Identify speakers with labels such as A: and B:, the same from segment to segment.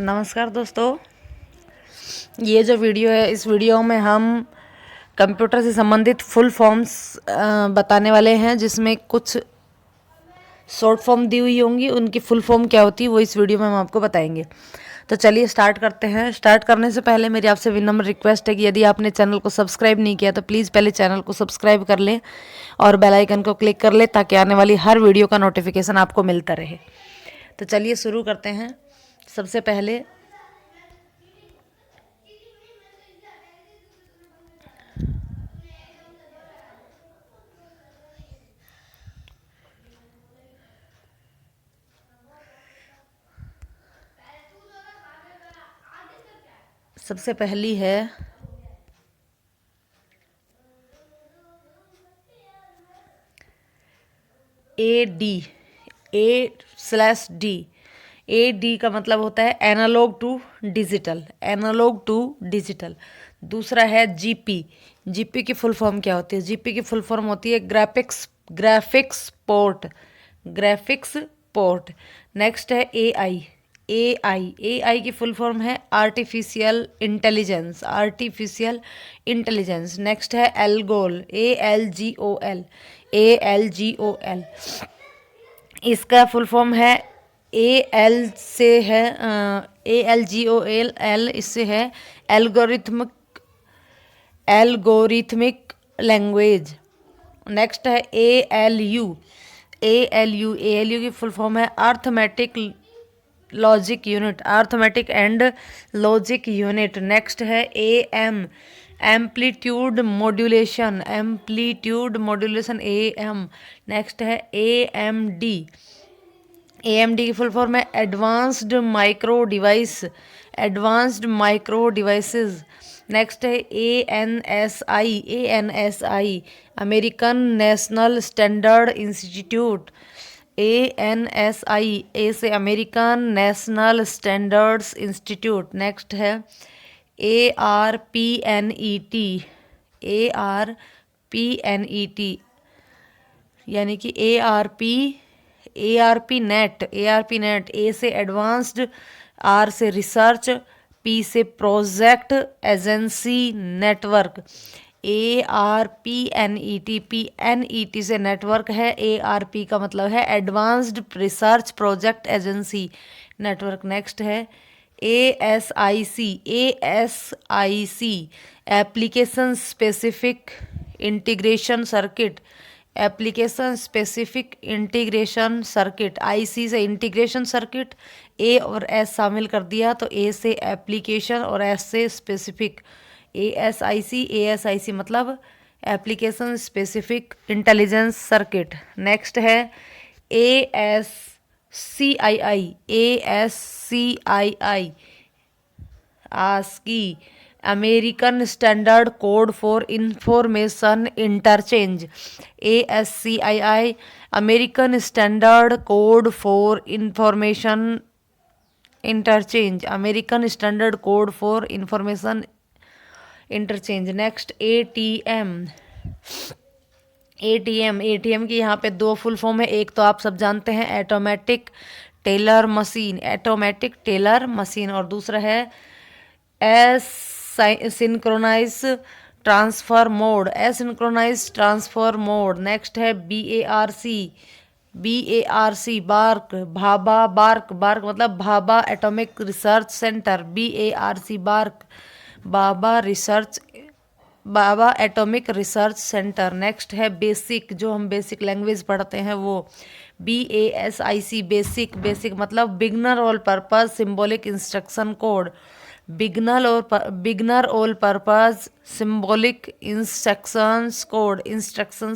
A: नमस्कार दोस्तों, ये जो वीडियो है इस वीडियो में हम कंप्यूटर से संबंधित फुल फॉर्म्स बताने वाले हैं, जिसमें कुछ शॉर्ट फॉर्म दी हुई होंगी, उनकी फुल फॉर्म क्या होती है वो इस वीडियो में हम आपको बताएंगे। तो चलिए स्टार्ट करते हैं। स्टार्ट करने से पहले मेरी आपसे विनम्र रिक्वेस्ट है कि यदि आपने चैनल को सब्सक्राइब नहीं किया तो प्लीज़ पहले चैनल को सब्सक्राइब कर लें और बेल आइकन को क्लिक कर लें ताकि आने वाली हर वीडियो का नोटिफिकेशन आपको मिलता रहे। तो चलिए शुरू करते हैं। सबसे पहले सबसे पहली है AD, A/D। AD का मतलब होता है analog to digital, analog to digital. दूसरा है GP की फुल फॉर्म क्या होती है? GP की फुल फॉर्म होती है ग्राफिक्स पोर्ट। नेक्स्ट है AI की फुल फॉर्म है आर्टिफिशियल इंटेलिजेंस। नेक्स्ट है ALGOL। इसका फुल फॉर्म है ALGOL, इससे है एल्गोरिथमिक लैंग्वेज। नेक्स्ट है ALU की फुल फॉर्म है arithmetic and logic unit. Next है एम्पलीट्यूड मॉड्यूलेशन AM। नेक्स्ट है AMD की फुल फॉर्म है एडवांस्ड माइक्रो डिवाइसेस। नेक्स्ट है ANSI American national standard institute. ANSI, ए से American national standards institute. Next है ARPNET, यानी कि ARP नेट। ए से एडवांस्ड, R से रिसर्च, P से प्रोजेक्ट एजेंसी नेटवर्क। PNET से नेटवर्क है। ARP का मतलब है advanced research project agency network. Next है ASIC application specific integration circuit. IC से इंटीग्रेशन सर्किट, A और S शामिल कर दिया तो A से एप्लीकेशन और S से स्पेसिफिक। ASIC मतलब application specific intelligence circuit. Next है ASCII ASCII American standard code for information interchange. ASCII American standard code for information interchange. Next ATM की यहाँ पे दो फुल फॉर्म है। एक तो आप सब जानते हैं ऑटोमेटिक टेलर मशीन, और दूसरा है एसिंक्रोनाइज ट्रांसफर मोड। नेक्स्ट है BARC बार्क मतलब भाभा एटॉमिक रिसर्च सेंटर। बाबा एटॉमिक रिसर्च सेंटर। नेक्स्ट है बेसिक, जो हम बेसिक लैंग्वेज पढ़ते हैं वो। BASIC बेसिक मतलब beginner all purpose symbolic instruction code. Beginner all purpose symbolic instructions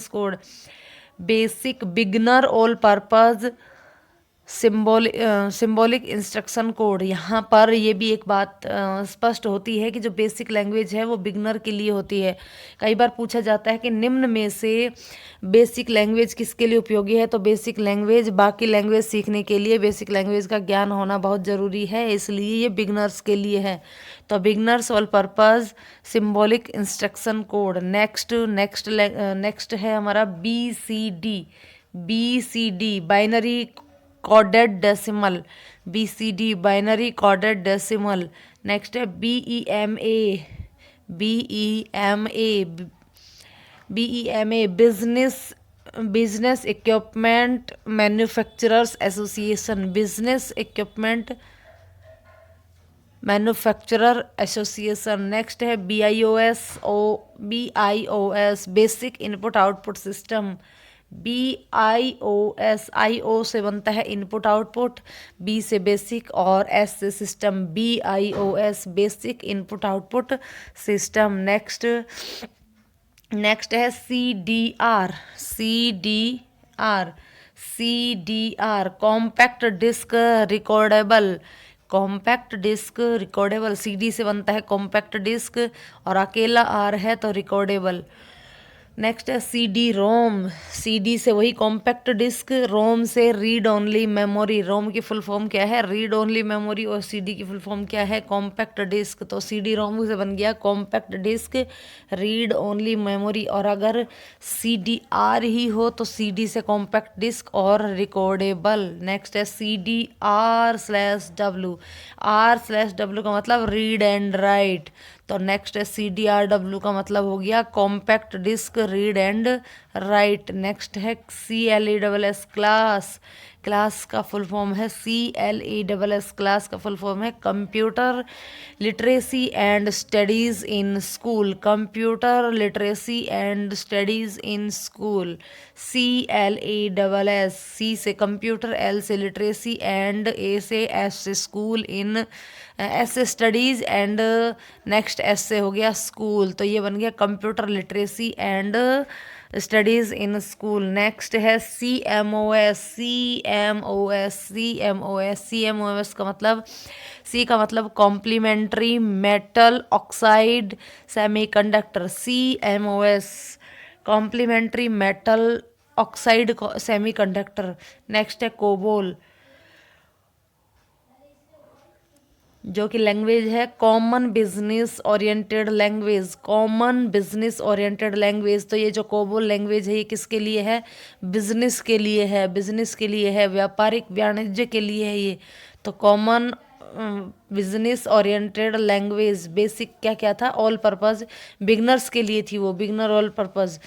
A: code. Basic beginner all purpose symbolic instruction code. यहाँ पर ये भी एक बात स्पष्ट होती है कि जो बेसिक लैंग्वेज है वो बिगनर के लिए होती है। कई बार पूछा जाता है कि निम्न में से बेसिक लैंग्वेज किसके लिए उपयोगी है, तो बेसिक लैंग्वेज बाकी लैंग्वेज सीखने के लिए बेसिक लैंग्वेज का ज्ञान होना बहुत ज़रूरी है, इसलिए ये बिगनर्स के लिए है। तो beginners all purpose symbolic instruction code. Next है हमारा BCD binary coded decimal, BCD binary coded decimal. Next है BEMA business equipment manufacturers association, business equipment manufacturer association. Next है BIOS basic input output system, BIOS, IO से बनता है input output, B से basic और S से system, BIOS basic input output system. Next है CDR compact disc recordable, compact disc recordable, CD से बनता है कॉम्पैक्ट डिस्क और अकेला R है तो रिकॉर्डेबल। नेक्स्ट है CD-ROM, CD से वही कॉम्पैक्ट डिस्क, रोम से रीड ओनली मेमोरी, रोम की फुल फॉर्म क्या है, रीड ओनली मेमोरी, और CD की फुल फॉर्म क्या है, कॉम्पैक्ट डिस्क। तो CD-ROM से बन गया compact disc, read only memory. और अगर CDR ही हो तो CD से कॉम्पैक्ट डिस्क और रिकॉर्डेबल। नेक्स्ट है CDR/W, R/W का मतलब रीड एंड राइट। तो नेक्स्ट है CDRW का मतलब हो गया compact disc read and write. Next है CLESS क्लास, क्लास का फुल फॉर्म है CLESS, क्लास का फुल फॉर्म है computer literacy and studies in school, computer literacy and studies in school, CLESS। C से कंप्यूटर, L से literacy and A से S से school, in S से studies and next S से हो गया स्कूल। तो ये बन गया computer literacy and studies in school. Next है CMOS का मतलब, C का मतलब complementary metal oxide semiconductor, CMOS complementary metal oxide semiconductor. Next है कोबोल, जो कि लैंग्वेज है common business oriented language, common business oriented language. तो ये जो कोबोल लैंग्वेज है ये किसके लिए है, बिजनेस के लिए है, बिजनेस के लिए है, व्यापारिक वाणिज्य के लिए है ये। तो common business oriented language, basic क्या क्या था, ऑल पर्पज, बिगनर्स के लिए थी वो, बिगनर ऑल पर्पज,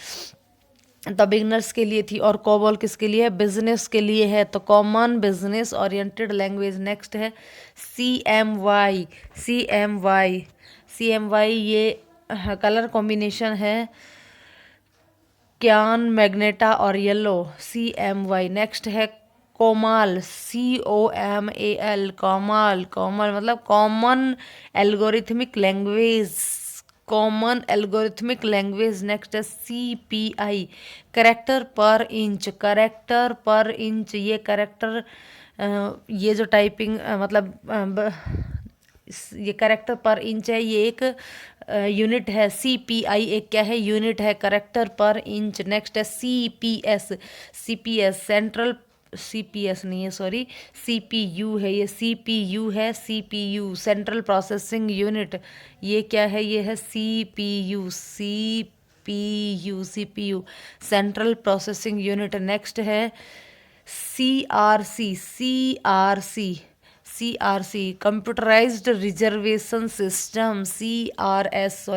A: तो बिगनर्स के लिए थी। और कोबोल किसके लिए है, बिजनेस के लिए है। तो common business oriented language. Next है CMY ये कलर कॉम्बिनेशन है क्यान, मैग्नेटा और येलो, CMY। नेक्स्ट है कोमाल, COMAL, कोमाल, कोमल मतलब common algorithmic language, common algorithmic language. Next है CPI करेक्टर पर इंच, करेक्टर पर इंच, ये करेक्टर ये जो टाइपिंग मतलब ये करेक्टर पर इंच है, ये एक यूनिट है। CPI एक क्या है, यूनिट है, करेक्टर पर इंच। नेक्स्ट है CPS सेंट्रल, CPS नहीं है सॉरी, CPU है, ये CPU है, CPU सेंट्रल प्रोसेसिंग यूनिट। ये क्या है, ये है CPU central processing unit. Next है CRC computerised reservation system, CRS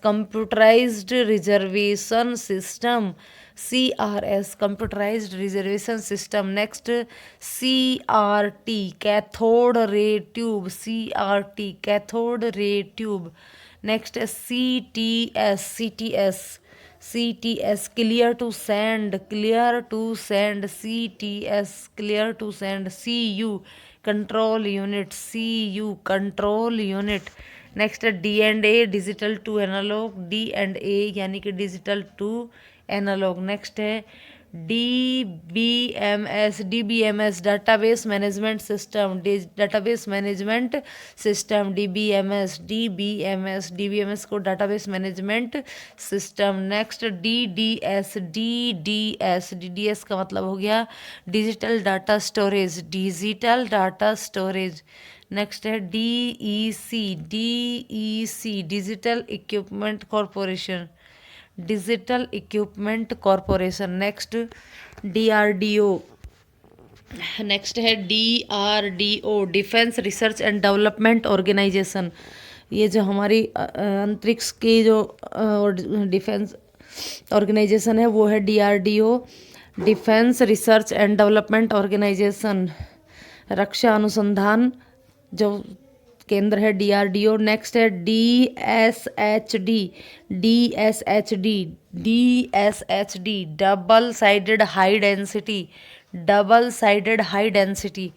A: computerised reservation system, CRS computerised reservation system. Next CRT cathode ray tube, CRT cathode ray tube. Next है CTS clear to send, CTS clear to send. CU control unit, next है D&A digital to analogue, D&A यानी कि digital to analogue. Next है DBMS database management system, DBMS को database management system. Next DDS का मतलब हो गया digital data storage, next है DEC digital equipment corporation, digital equipment corporation. Next DRDO। Next है DRDO, defence research and development organisation. ये जो हमारी अंतरिक्ष की जो डिफेंस ऑर्गेनाइजेशन है वो है DRDO, defence research and development organisation. रक्षा अनुसंधान जो केंद्र है DRDO। नेक्स्ट है DSHD। DSHD, DSHD, double sided high density, double sided high density.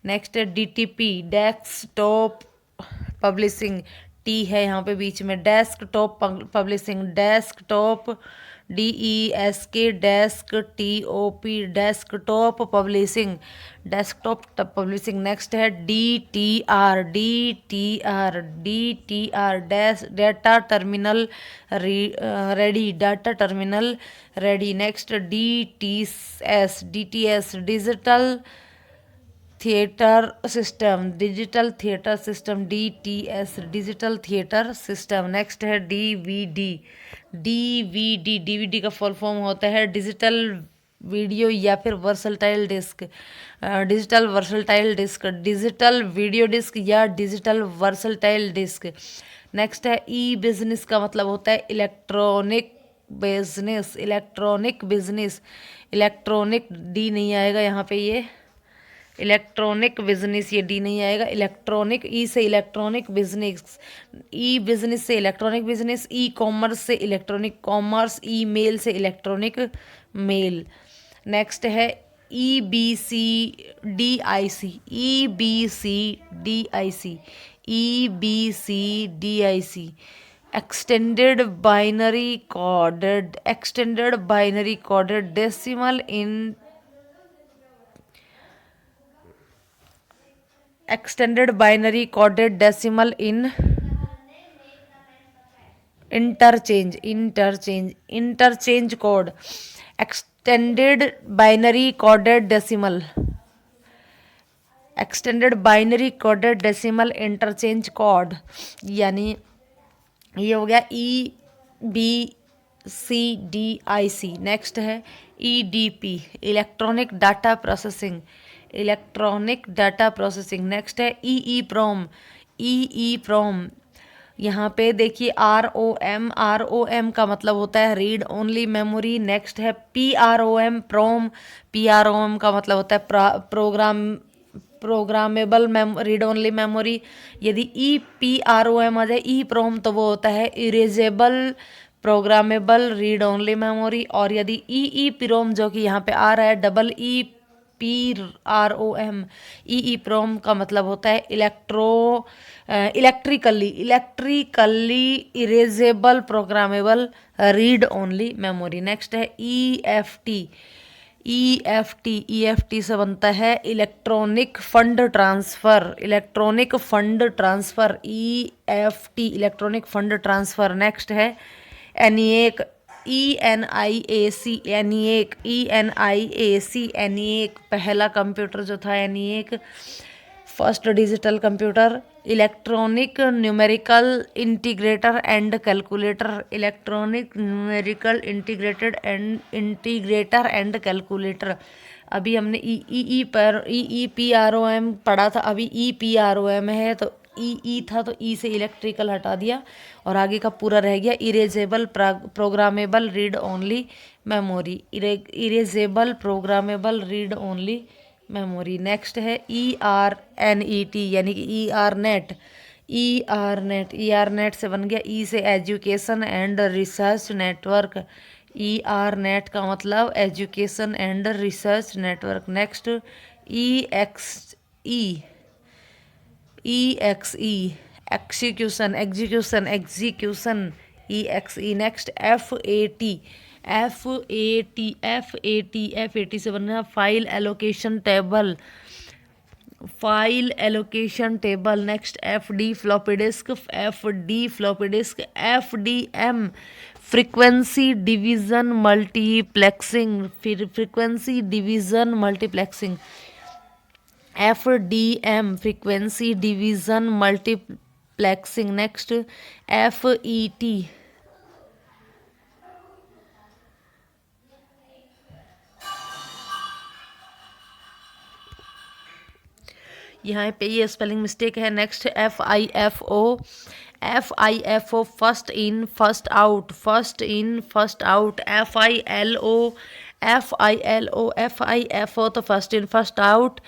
A: Next है DTP, डेस्कटॉप पब्लिशिंग। टी है यहाँ पे बीच में, desktop publishing, desktop DESK, desk TOP, desktop publishing, desktop publishing. Next है DTR, DTR, DTR, data terminal ready, data terminal ready. Next DTS, DTS, digital theatre system, digital theatre system, DTS, digital theatre system. Next है DVD, DVD, DVD का full form होता है digital video या फिर versatile disc, digital versatile disc, digital video disc या digital versatile disc. Next है business का मतलब होता है electronic business, electronic business, electronic D नहीं आएगा यहाँ पे, ये इलेक्ट्रॉनिक बिजनेस, ये डी नहीं आएगा, इलेक्ट्रॉनिक, ई से इलेक्ट्रॉनिक बिजनेस, ई बिजनेस से इलेक्ट्रॉनिक बिजनेस, ई कॉमर्स से इलेक्ट्रॉनिक कॉमर्स, ई मेल से इलेक्ट्रॉनिक मेल। नेक्स्ट है EBCDIC, EBCDIC, EBCDIC, extended binary coded, extended binary coded decimal in extended binary coded decimal in interchange, interchange, interchange code, extended binary coded decimal, extended binary coded decimal interchange code, यानी ये हो गया EBCDIC। Next है EDP, electronic data processing, electronic data processing. Next है EEPROM, EEPROM, यहाँ पे देखिए ROM, ROM का मतलब होता है रीड ओनली मेमोरी। नेक्स्ट है PROM, प्रोम, PROM का मतलब होता है प्रोग्रामेबल रीड ओनली मेमोरी। यदि EPROM आ जाए EEPROM तो वो होता है erasable programmable read only memory. और यदि EEPROM जो कि यहाँ पे आ रहा है EEPROM, EEPROM का मतलब होता है electrically erasable programmable read only memory. Next है EFT, EFT से बनता है electronic fund transfer, electronic fund transfer, EFT, electronic fund transfer. Next है ENIAC, ENIAC, पहला कंप्यूटर जो था ENIAC, first digital computer, electronic numerical integrator and calculator, electronic numerical integrator and calculator. अभी हमने EEPROM पढ़ा था, अभी EPROM है, तो ई था तो ई से इलेक्ट्रिकल हटा दिया और आगे का पूरा रह गया erasable programmable read only memory, erasable programmable read only memory. Next है ERNET, यानी कि ERNET, ERNET से बन गया ई से education and research network, ERNET का मतलब education and research network. Next EXE, execution, EXE। Next FAT से बनना file allocation table, file allocation table. Next FD floppy disk, FDM frequency division multiplexing, frequency division multiplexing, FDM frequency division multiplexing. Next FET, यहाँ पे ये spelling mistake है। Next FIFO, FIFO first in first out, first in first out. FILO, FILO, FIFO तो first in first out.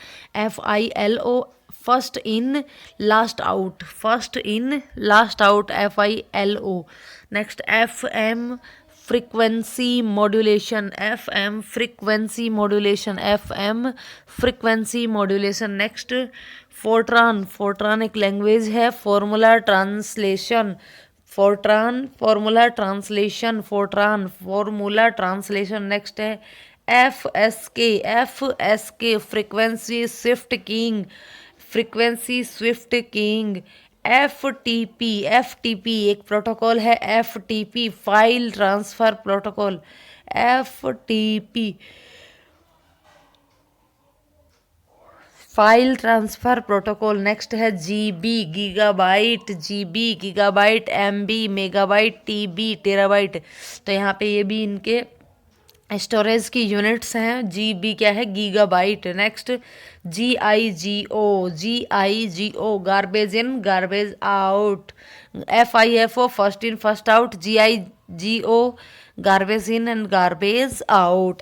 A: FILO first in last out, first in last out. FILO। Next FM frequency modulation, FM frequency modulation, FM frequency modulation। Next Fortran, Fortran एक language है। Formula translation, Fortran formula translation, Fortran formula translation. Next है FSK, FSK frequency Swift keying, frequency Swift keying. FTP, FTP एक protocol है। FTP file transfer protocol, FTP file transfer protocol. Next है GB gigabyte, GB gigabyte, MB megabyte, TB terabyte. तो यहाँ पे ये भी इनके स्टोरेज की यूनिट्स हैं। GB क्या है? Gigabyte. Next GIGO, GIGO garbage in garbage out. FIFO first in first out. GIGO garbage in and garbage out.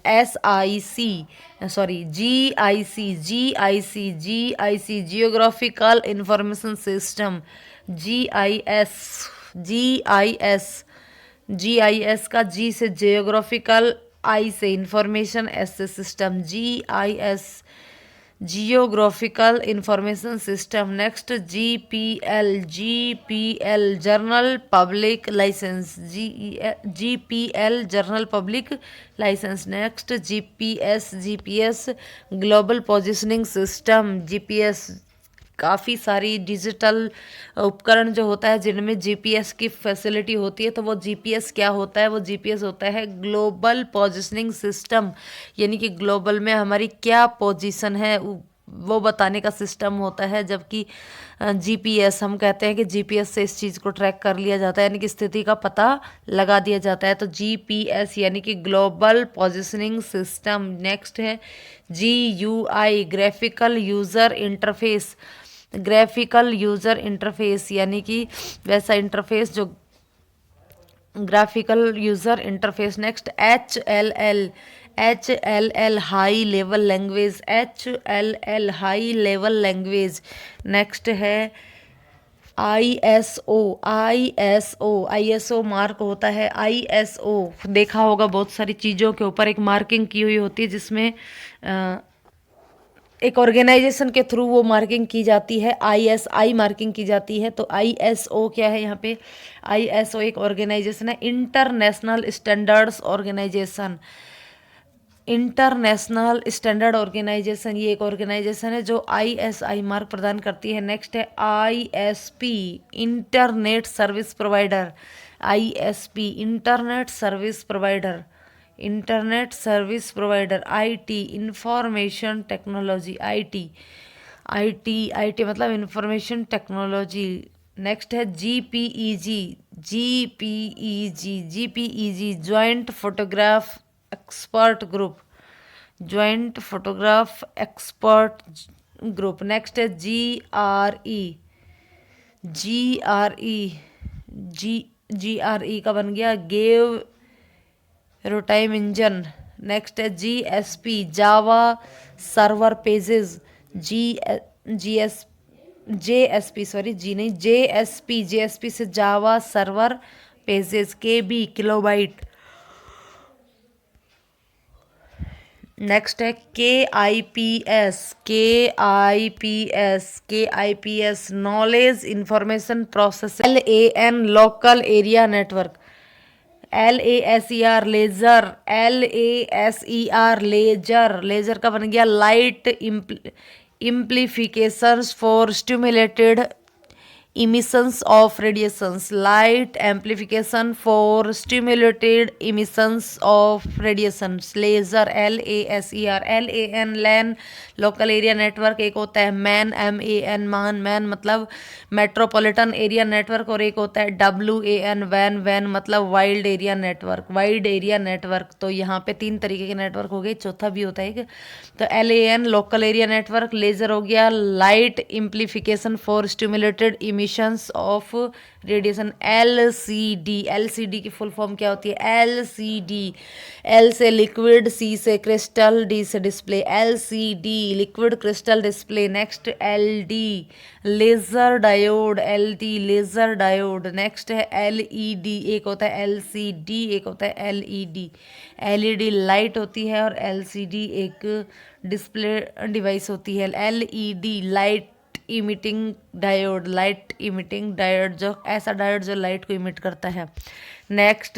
A: GIC geographical information system. GIS का G से जियोग्राफिकल, I से इंफॉर्मेशन, S से system. GIS geographical information system. Next GPL general public licence, GPL general public licence. Next GPS global positioning system. GPS काफ़ी सारी digital उपकरण जो होता है जिनमें GPS की फैसिलिटी होती है, तो वो GPS क्या होता है? वो GPS होता है ग्लोबल पोजिशनिंग सिस्टम, यानी कि ग्लोबल में हमारी क्या पोजीशन है वो बताने का सिस्टम होता है। जबकि GPS हम कहते हैं कि GPS से इस चीज़ को ट्रैक कर लिया जाता है, यानी कि स्थिति का पता लगा दिया जाता है। तो GPS यानी कि ग्लोबल पोजिशनिंग सिस्टम। नेक्स्ट है GUI graphical user interface, graphical user interface यानी कि वैसा इंटरफेस जो graphical user interface. Next HLL high level language, HLL high level language. Next है ISO मार्क होता है। ISO देखा होगा बहुत सारी चीज़ों के ऊपर एक मार्किंग की हुई होती है, जिसमें एक ऑर्गेनाइजेशन के थ्रू वो मार्किंग की जाती है, ISI मार्किंग की जाती है। तो ISO क्या है यहाँ पे? ISO एक ऑर्गेनाइजेशन है, international standards organisation. International standard organisation ये एक ऑर्गेनाइजेशन है जो ISI मार्क प्रदान करती है। नेक्स्ट है ISP internet service provider, ISP internet service provider, internet service provider. IT information technology, IT मतलब इंफॉर्मेशन टेक्नोलॉजी। नेक्स्ट है GPEG joint photograph expert group, joint photograph expert group. Next है GRE का बन गया गेव रोटाइम इंजन। नेक्स्ट है JSP Java server pages, JSP से Java server pages. KB kilobyte. Next है KIPS knowledge information process. LAN local area network, LASER laser, laser का बन गया light amplifications for stimulated emissions of radiations, light amplification for stimulated emissions of radiations, laser, LASER, LAN local area network, एक होता है MAN, man मतलब metropolitan area network, और एक होता है WAN मतलब वाइल्ड एरिया नेटवर्क। तो यहाँ पे 3 तरीके के नेटवर्क हो गए, चौथा भी होता है एक। तो LAN local area network, laser हो गया light amplification for stimulated emissions of radiation, LCD की फुल फॉर्म क्या होती है? LCD, L से लिक्विड, C से क्रिस्टल, D से display, LCD liquid crystal display. Next LD laser diode, LD laser diode. Next है LED, एक होता है LCD, एक होता है LED। LED लाइट होती है और LCD एक डिस्प्ले डिवाइस होती है। LED लाइट इमिटिंग डायोड, जो ऐसा डायोड जो लाइट को इमिट करता है। नेक्स्ट